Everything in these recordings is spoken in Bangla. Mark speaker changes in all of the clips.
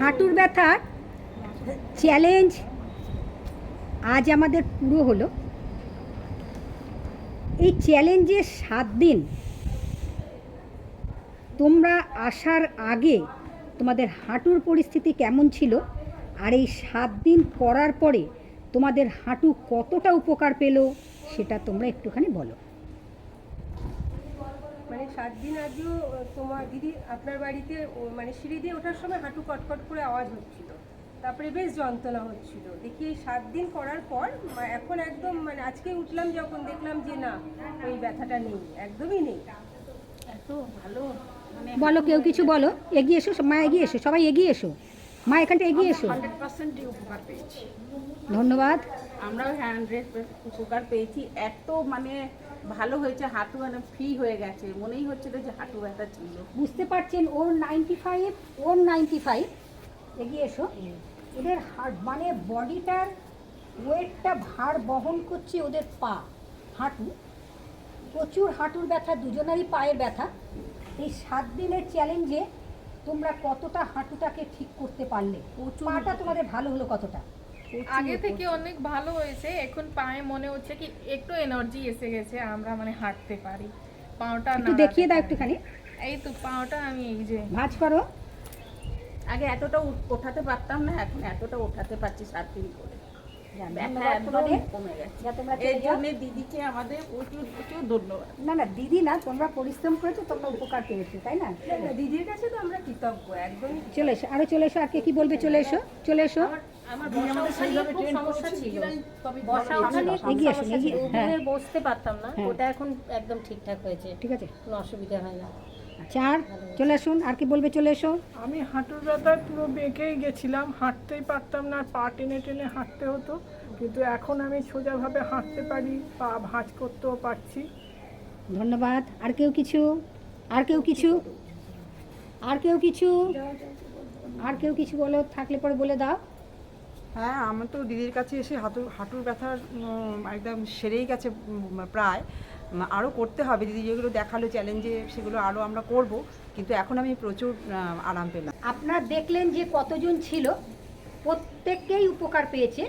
Speaker 1: হাঁটুর ব্যথার চ্যালেঞ্জ আজ আমাদের পুরো হলো। এই চ্যালেঞ্জের 7 দিন তোমরা আসার আগে তোমাদের হাঁটুর পরিস্থিতি কেমন ছিল, আর এই 7 দিন করার পরে তোমাদের হাঁটু কতটা উপকার পেল সেটা তোমরা একটুখানি বলো।
Speaker 2: মানে 7 দিন আগেও তোমার দিদি আপনার বাড়িতে মানে সিঁড়ি দিয়ে ওঠার সময় হাঁটু কটকট করে আওয়াজ হচ্ছিল, তারপরে বেশ যন্ত্রণা হচ্ছিল। দেখি এই 7 দিন করার পর এখন একদম মানে আজকে উঠলাম যখন দেখলাম যে না, ওই ব্যথাটা নেই, একদমই নেই। এত ভালো
Speaker 1: বলো, কেউ কিছু বলো, এগিয়ে এসো মা, এগিয়ে এসো, সবাই এগিয়ে এসো মা, এখানটা এগিয়ে এসো।
Speaker 3: 100% উপকার পেয়েছি,
Speaker 1: ধন্যবাদ।
Speaker 3: আমরাও 100% উপকার পেয়েছি। এত মানে ভালো হয়েছে, হাঁটু মানে ফ্রি হয়ে গেছে, মনেই হচ্ছিল যে হাঁটু ব্যথা ছিল।
Speaker 1: বুঝতে পারছেন, ওর 95 এগিয়ে এসো। ওদের মানে বডিটার ওয়েটটা ভার বহন করছে ওদের পা, হাঁটু, প্রচুর হাঁটুর ব্যথা, দুজনেরই পায়ের ব্যথা। এই 7 দিনের চ্যালেঞ্জে তোমরা কতটা হাঁটুটাকে ঠিক করতে পারলে? পাটা তোমাদের ভালো হলো কতটা?
Speaker 4: আগে থেকে অনেক ভালো হয়েছে। এখন পায়ে মনে হচ্ছে কি একটু এনার্জি এসে গেছে, আমরা মানে হাঁটতে পারি। পাওটা
Speaker 1: একটু দেখিয়ে দাও একটুখানি।
Speaker 4: এই তো পাওটা আমি এই যে
Speaker 1: ভাঁজ করো।
Speaker 3: আগে এতটা ওঠাতে পারতাম না, এখন এতটা ওঠাতে পারছি 7 দিন করে। ব্যথা একদম কমে গেছে। এর জন্য দিদিকে আমাদের প্রচুর প্রচুর ধন্যবাদ।
Speaker 1: না দিদি না, তোমরা পরিশ্রম করেছো, তোমরা উপকার পেয়েছো, তাই না?
Speaker 2: দিদির কাছে তো আমরা কৃতজ্ঞ একদমই।
Speaker 1: চলে এসো, আরো চলে এসো। আর কে কি বলবে? চলে এসো, চলে এসো।
Speaker 2: আমার খুব সমস্যা ছিল,
Speaker 5: বসা ওঠা নিয়ে খুব
Speaker 1: এগিয়ে আসুন,
Speaker 5: সমস্যা ছিল।
Speaker 1: এগিয়ে, হ্যাঁ।
Speaker 5: উঠে বসতে পারতাম না,
Speaker 1: হ্যাঁ।
Speaker 5: ওটা এখন একদম ঠিকঠাক হয়েছে,
Speaker 1: ঠিক আছে,
Speaker 5: কোনো অসুবিধা হয় না।
Speaker 1: চার, চলে আসুন। আর কি বলবে? চলে এসো।
Speaker 6: আমি হাঁটুর ব্যথায় পুরো বেঁকেই গেছিলাম, হাঁটতেই পারতাম না, পা টেনে টেনে হাঁটতে হতো। কিন্তু এখন আমি সোজাভাবে হাঁটতে পারি, পা ভাঁজ করতেও পারছি।
Speaker 1: ধন্যবাদ। আর কেউ কিছু? আর কেউ কিছু? আর কেউ কিছু? আর কেউ কিছু বলো থাকলে পরে বলে দাও।
Speaker 7: হ্যাঁ, আমার তো দিদির কাছে এসে হাঁটুর ব্যথার একদম সেরেই গেছে প্রায়। আরও করতে হবে, দিদি যেগুলো দেখালো চ্যালেঞ্জে সেগুলো আরও আমরা করব, কিন্তু এখন আমি প্রচুর আরাম পেলাম।
Speaker 1: আপনারা দেখলেন যে কতজন ছিল, প্রত্যেককেই উপকার পেয়েছে।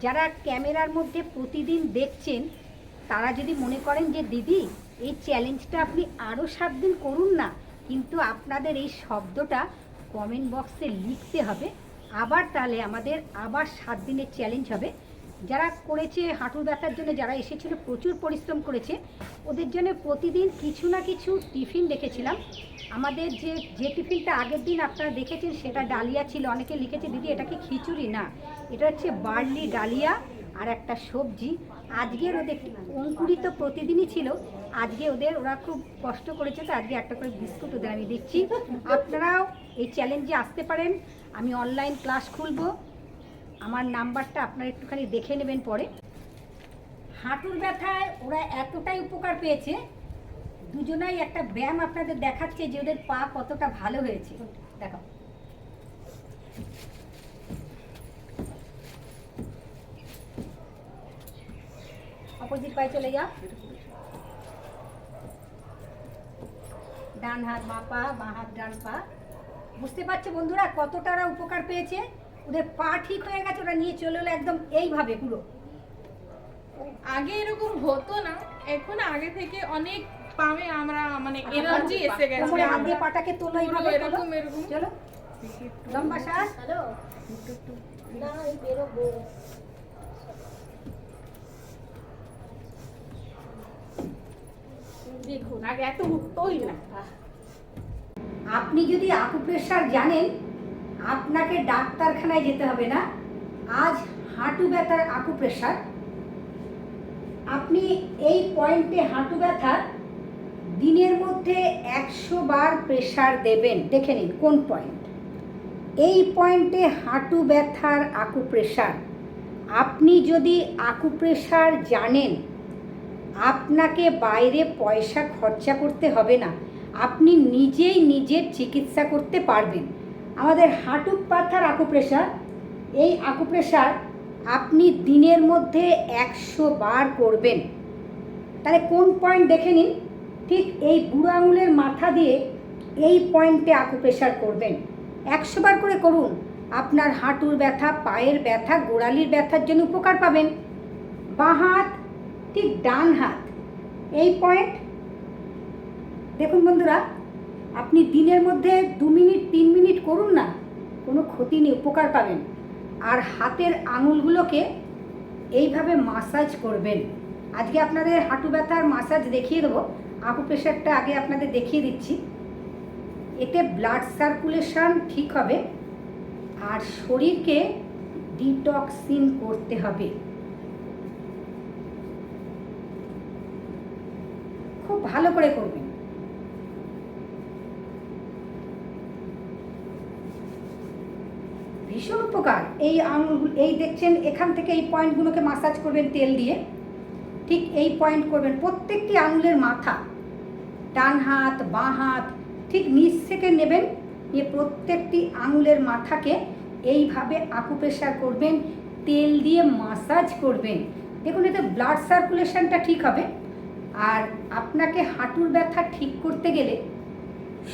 Speaker 1: যারা ক্যামেরার মধ্যে প্রতিদিন দেখছেন তারা যদি মনে করেন যে দিদি এই চ্যালেঞ্জটা আপনি আরও 7 দিন করুন না, কিন্তু আপনাদের এই শব্দটা কমেন্ট বক্সে লিখতে হবে। আবার তাহলে আমাদের আবার 7 দিনের চ্যালেঞ্জ হবে। যারা করেছে হাঁটুর ব্যথার জন্য, যারা এসেছিল প্রচুর পরিশ্রম করেছে, ওদের জন্য প্রতিদিন কিছু না কিছু টিফিন রেখেছিলাম। আমাদের যে টিফিনটা আগের দিন আপনারা দেখেছেন সেটা ডালিয়া ছিল। অনেকে লিখেছে দিদি এটা কি খিচুড়ি? না, এটা হচ্ছে বার্লি ডালিয়া আর একটা সবজি। আজকের ওদের অঙ্কুরিত প্রতিদিনই ছিল, আজকে ওরা খুব কষ্ট করেছে, তো আজকে একটা করে বিস্কুট ওদের আমি দিচ্ছি। আপনারাও এই চ্যালেঞ্জে আসতে পারেন। আমি অনলাইন ক্লাস খুলবো, আমার নাম্বারটা আপনারা একটুখানি দেখে নেবেন পরে। হাঁটুর ব্যথায় ওরা এতটাই উপকার পেয়েছে, দুজনাই একটা ব্যায়াম আপনাদের দেখাচ্ছে যে ওদের পা কতটা ভালো হয়েছে। দেখো, অপোজিট পায়ে চলে যাও। ডান হাত বাঁ পা, বাঁ হাত ডান পা। বুঝতে পারছো বন্ধুরা কতটা ওরা উপকার পেয়েছে? ওদের পা ঠিক হয়ে গেছে, ওরা নিয়ে চলে এলো একদম এইভাবে পুরো।
Speaker 4: আগে এরকম হতো না, এখন আগে থেকে অনেক পামে আমরা মানে এনার্জি এসে গেছে।
Speaker 1: তোমরা হাত দিয়ে পাটাকে তোলো, এইভাবে তোলো।
Speaker 4: এরকম এরকম
Speaker 1: চলো, লম্বা শ্বাস।
Speaker 5: হ্যালো, না এই বেরোবো।
Speaker 3: দেখুন আগে এত উঠতোই না।
Speaker 1: আপনি যদি আকুপ্রেশার জানেন, আপনাকে ডাক্তারখানায় যেতে হবে না। আজ হাঁটু ব্যথার আকুপ্রেশার, আপনি এই পয়েন্টে হাঁটু ব্যথার দিনের মধ্যে 100 বার প্রেশার দেবেন। দেখে নিন কোন পয়েন্ট। এই পয়েন্টে হাঁটু ব্যথার আকুপ্রেশার। আপনি যদি আকুপ্রেশার জানেন, আপনাকে বাইরে পয়সা খরচা করতে হবে না, আপনি নিজেই নিজের চিকিৎসা করতে পারবেন। আমাদের হাঁটু ব্যথার আকুপ্রেশার, এই আকুপ্রেশার আপনি দিনের মধ্যে 100 বার করবেন। তাহলে কোন পয়েন্ট দেখে নিন, ঠিক এই বুড়ো আঙুলের মাথা দিয়ে এই পয়েন্টে আকুপ্রেশার করবেন। 100 বার করে করুন, আপনার হাঁটুর ব্যথা, পায়ের ব্যথা, গোড়ালির ব্যথার জন্য উপকার পাবেন। বাঁ হাত ঠিক ডান হাত, এই পয়েন্ট দেখুন বন্ধুরা, আপনি দিনের মধ্যে 2 মিনিট 3 মিনিট করুন না, কোনো ক্ষতি নেই, উপকার পাবেন। আর হাতের আঙুলগুলোকে এইভাবে মাসাজ করবেন। আজকে আপনাদের হাঁটু ব্যথার মাসাজ দেখিয়ে দেবো, আকুপ্রেশারটা আগে আপনাদের দেখিয়ে দিচ্ছি। এতে ব্লাড সার্কুলেশন ঠিক হবে আর শরীরকে ডিটক্সিন করতে হবে। খুব ভালো করে করবেন। ভীষণ উপকার। এই আঙুলগুলো, এই দেখছেন এখান থেকে এই পয়েন্টগুলোকে মাসাজ করবেন তেল দিয়ে, ঠিক এই পয়েন্ট করবেন প্রত্যেকটি আঙুলের মাথা, ডান হাত বাঁ হাত ঠিক নিচ থেকে নেবেন, নিয়ে প্রত্যেকটি আঙুলের মাথাকে এইভাবে আকুপ্রেশার করবেন, তেল দিয়ে মাসাজ করবেন। দেখুন এতে ব্লাড সার্কুলেশনটা ঠিক হবে। আর আপনাকে হাঁটুর ব্যথা ঠিক করতে গেলে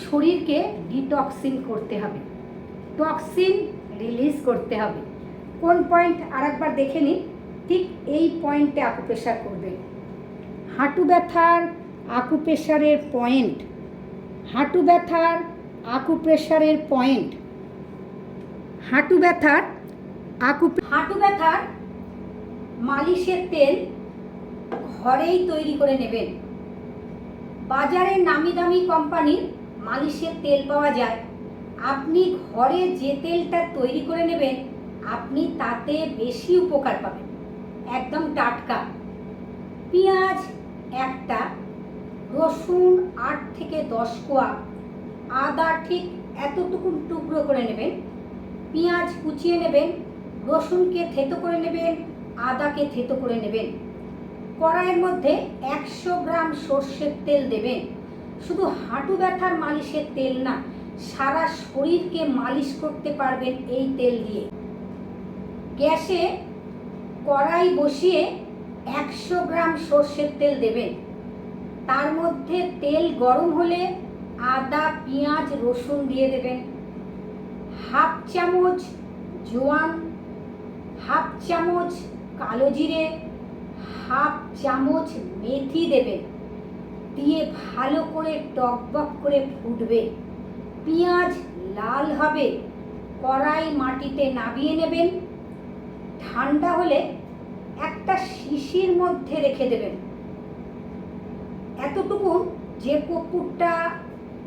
Speaker 1: শরীরকে ডিটক্সিন করতে হবে, টক্সিন রিলিজ করতে হবে। কোন পয়েন্ট আরেকবার দেখে নিন, ঠিক এই পয়েন্টে আকুপ্রেশার করবেন। হাঁটু ব্যথার আকুপ্রেশারের পয়েন্ট, হাঁটু ব্যথার আকুপ্রেশারের পয়েন্ট, হাঁটু ব্যথার হাঁটু ব্যথার মালিশের তেল ঘরেই তৈরি করে নেবেন। বাজারে নামি দামি কোম্পানির মালিশের তেল পাওয়া যায়, আপনি ঘরে যে তেলটা তৈরি করে নেবেন আপনি তাতে বেশি উপকার পাবেন, একদম টাটকা। পেঁয়াজ একটা, রসুন 8 থেকে 10 কোয়া, আদা ঠিক এতটুকু টুকরো করে নেবেন, পেঁয়াজ কুচিয়ে নেবেন, রসুনকে থেতো করে নেবেন, আদাকে থেতো করে নেবেন। কড়াইয়ের মধ্যে 100 গ্রাম সর্ষের তেল দেবেন। শুধু হাঁটু ব্যথার মালিশের তেল না, সারা শরীরকে মালিশ করতে পারবেন এই তেল দিয়ে। গ্যাসে কড়াই বসিয়ে 100 গ্রাম সর্ষের তেল দেবেন, তার মধ্যে তেল গরম হলে আদা পেঁয়াজ রসুন দিয়ে দেবেন, হাফ চামচ জোয়ান, হাফ চামচ কালো জিরে, হাফ চামচ মেথি দেবেন, দিয়ে ভালো করে টকবক করে ফুটবে, পেঁয়াজ লাল হবে, কড়াই মাটিতে নামিয়ে নেবেন। ঠান্ডা হলে একটা শিশির মধ্যে রেখে দেবেন। এতটুকু যে কর্পূরটা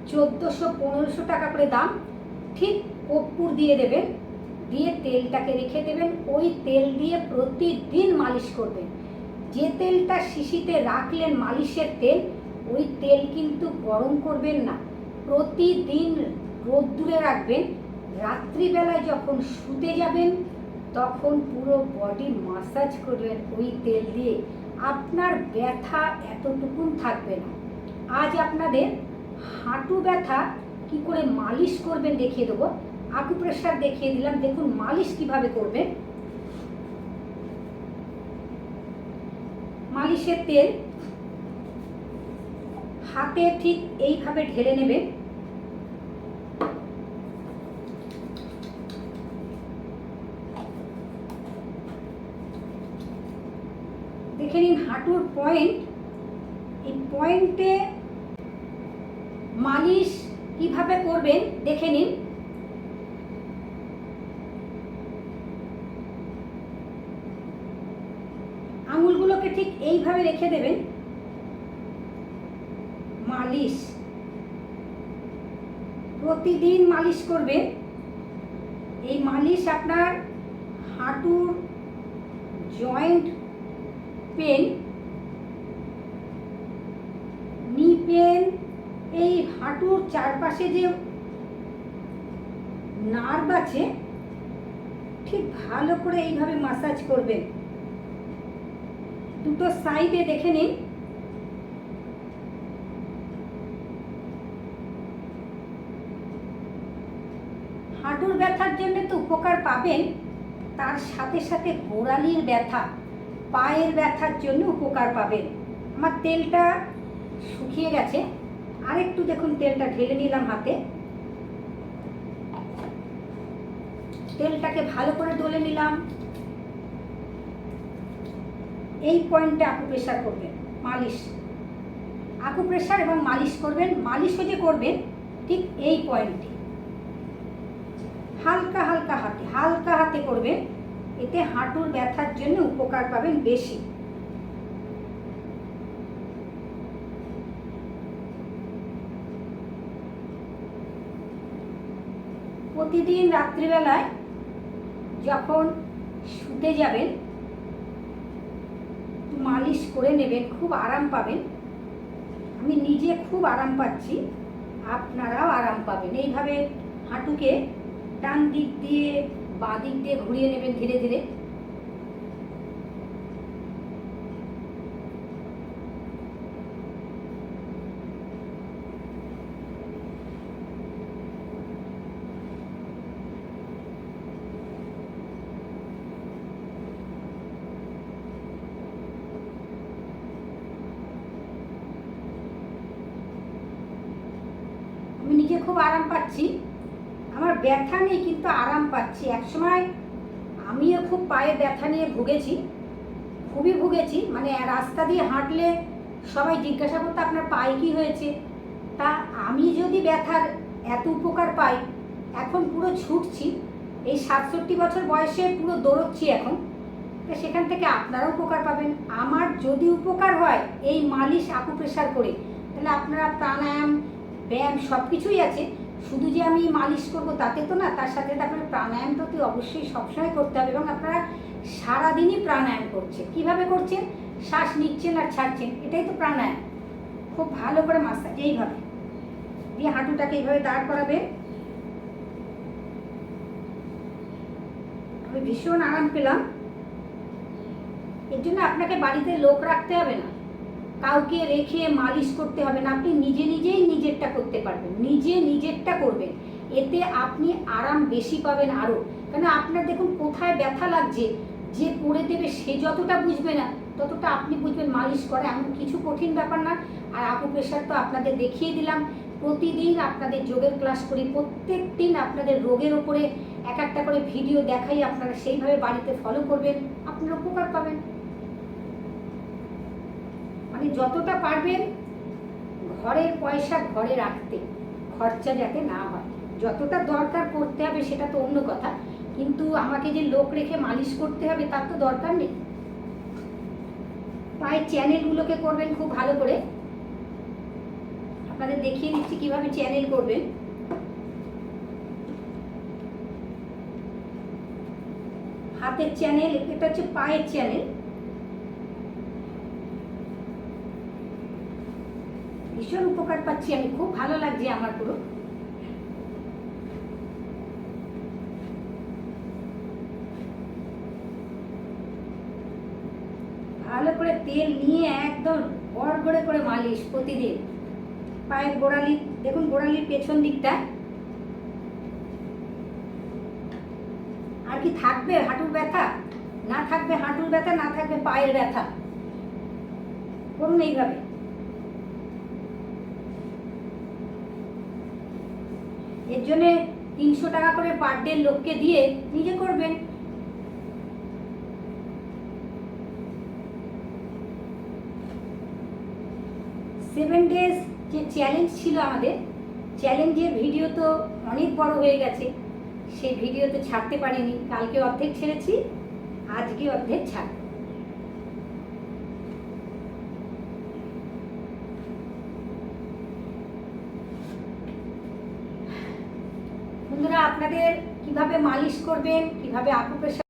Speaker 1: 1400-1500 টাকা করে দাম, ঠিক কর্পূর দিয়ে দেবেন, দিয়ে তেলটাকে রেখে দেবেন। ওই তেল দিয়ে প্রতিদিন মালিশ করবেন। যে তেলটা শিশিতে রাখলেন মালিশের তেল, ওই তেল কিন্তু গরম করবেন না, প্রতিদিন রোদ্দুরে রাখবেন। রাত্রিবেলায় যখন শুতে যাবেন তখন পুরো বডি মাসাজ করবেন ওই তেল দিয়ে, আপনার ব্যথা এতটুকুন থাকবে না। আজ আপনাদের হাঁটু ব্যথা কি করে মালিশ করবেন দেখিয়ে দেবো। আকুপ্রেশার দেখিয়ে দিলাম, দেখুন মালিশ কিভাবে করবেন। মালিশের তেল হাতে ঠিক এইভাবে ঢেলে নেবেন। দেখে নিন হাঁটুর পয়েন্ট, এই পয়েন্টে মালিশ কিভাবে করবেন দেখে নিন। আঙুলগুলোকে ঠিক এইভাবে রেখে দেবেন। মালিশ প্রতিদিন মালিশ করবেন। এই মালিশ আপনার হাঁটুর জয়েন্ট পেন, নি পেন, এই হাঁটুর চারপাশে যে নার্ভ আছে ঠিক ভালো করে এইভাবে মাসাজ করবেন। দুটো সাইডে দেখে নিন। হাঁটুর ব্যথার জন্য তো উপকার পাবেন, তার সাথে সাথে গোড়ালির ব্যথা, পায়ের ব্যথার জন্য উপকার পাবেন। আমার তেলটা শুকিয়ে গেছে, আরেকটু দেখুন তেলটা ঢেলে নিলাম হাতে। তেলটাকে ভালো করে ডলে নিলাম। এই পয়েন্টে আকুপ্রেশার করবেন, মালিশ, আকুপ্রেশার এবং মালিশ করবেন। মালিশও যে করবেন ঠিক এই পয়েন্টে, হালকা হালকা হাতে, হালকা হাতে করবেন। এতে হাঁটুর ব্যথার জন্য উপকার পাবেন বেশি। প্রতিদিন রাত্রিবেলায় যখন শুতে যাবেন মালিশ করে নেবেন, খুব আরাম পাবেন। আমি নিজে খুব আরাম পাচ্ছি, আপনারাও আরাম পাবেন। এইভাবে হাঁটুকে ডান দিক দিয়ে বাঁ দিক দিয়ে ঘুরিয়ে নেবেন ধীরে ধীরে। আমি নিজে খুব আরাম পাচ্ছি, আমার ব্যথা নেই কিন্তু আরাম পাচ্ছি। একসময় আমিও খুব পায়ে ব্যথা নিয়ে ভুগেছি, খুবই ভুগেছি। মানে রাস্তা দিয়ে হাঁটলে সবাই জিজ্ঞাসা করতো আপনার পায়ে কি হয়েছে। তা আমি যদি ব্যথার এত উপকার পাই, এখন পুরো ছুটছি, এই 67 বছর বয়সে পুরো দৌড়চ্ছি এখন। তো সেখান থেকে আপনারাও উপকার পাবেন। আমার যদি উপকার হয় এই মালিশ আকুপ্রেশার করে, তাহলে আপনারা প্রাণায়াম, ব্যায়াম সব কিছুই আছে। শুধু যে আমি মালিশ করবো তাতে তো না, তার সাথে আপনার প্রাণায়ামটা তো অবশ্যই সবসময় করতে হবে। এবং আপনারা সারাদিনই প্রাণায়াম করছেন। কিভাবে করছেন? শ্বাস নিচ্ছেন আর ছাড়ছেন, এটাই তো প্রাণায়াম। খুব ভালো করে মাসাজ এইভাবে দিয়ে হাঁটুটাকে এইভাবে দাঁড় করাবে। আমি ভীষণ আরাম পেলাম। এর জন্য আপনাকে বাড়িতে লোক রাখতে হবে না, কাউকে রেখে মালিশ করতে হবে না। আপনি নিজে নিজেই নিজেরটা করতে পারবেন, নিজে নিজেরটা করবেন। এতে আপনি আরাম বেশি পাবেন আরও। কেন আপনার দেখুন কোথায় ব্যথা লাগছে, যে করে দেবে সে যতটা বুঝবে না ততটা আপনি বুঝবেন। মালিশ করা এমন কিছু কঠিন ব্যাপার না। আর আকুপ্রেশার তো আপনাদের দেখিয়ে দিলাম। প্রতিদিন আপনাদের যোগের ক্লাস করি, প্রত্যেক দিন আপনাদের রোগের ওপরে এক একটা করে ভিডিও দেখাই। আপনারা সেইভাবে বাড়িতে ফলো করবেন, আপনারা উপকার পাবেন। মানে যতটা পারবেন ঘরের পয়সা ঘরে রাখতে, খরচা যাতে না হয়। যতটা দরকার করতে হবে সেটা তো অন্য কথা, কিন্তু আমাকে যে লোক রেখে মালিশ করতে হবে তার তো দরকার নেই। পায়ের চ্যানেলগুলোকে করবেন খুব ভালো করে। আপনাদের দেখিয়ে দিচ্ছি কিভাবে চ্যানেল করবেন। হাতের চ্যানেল, এটা হচ্ছে পায়ের চ্যানেল। ভীষণ উপকার পাচ্ছি আমি, খুব ভালো লাগছে আমার পুরো। ভালো করে তেল নিয়ে একদম গড়গড়ে করে মালিশ প্রতিদিন। পায়ের গোড়ালি দেখুন, গোড়ালির পেছন দিকটা। আর কি থাকবে হাঁটুর ব্যথা? না থাকবে হাঁটুর ব্যথা, না থাকবে পায়ের ব্যথা। করুন এইভাবে। এর জন্য 300 টাকা করে পার ডে লোককে দিয়ে নিজে করবেন। সেভেন ডেজ যে চ্যালেঞ্জ ছিল আমাদের, চ্যালেঞ্জের ভিডিও তো অনেক বড় হয়ে গেছে, সেই ভিডিও তো ছাড়তে পারিনি। কালকে অর্ধেক ছেড়েছি, আজকে অর্ধেক ছাড়ব। বন্ধুরা, আপনাদের কিভাবে মালিশ করবেন, কিভাবে আকুপ্রেশার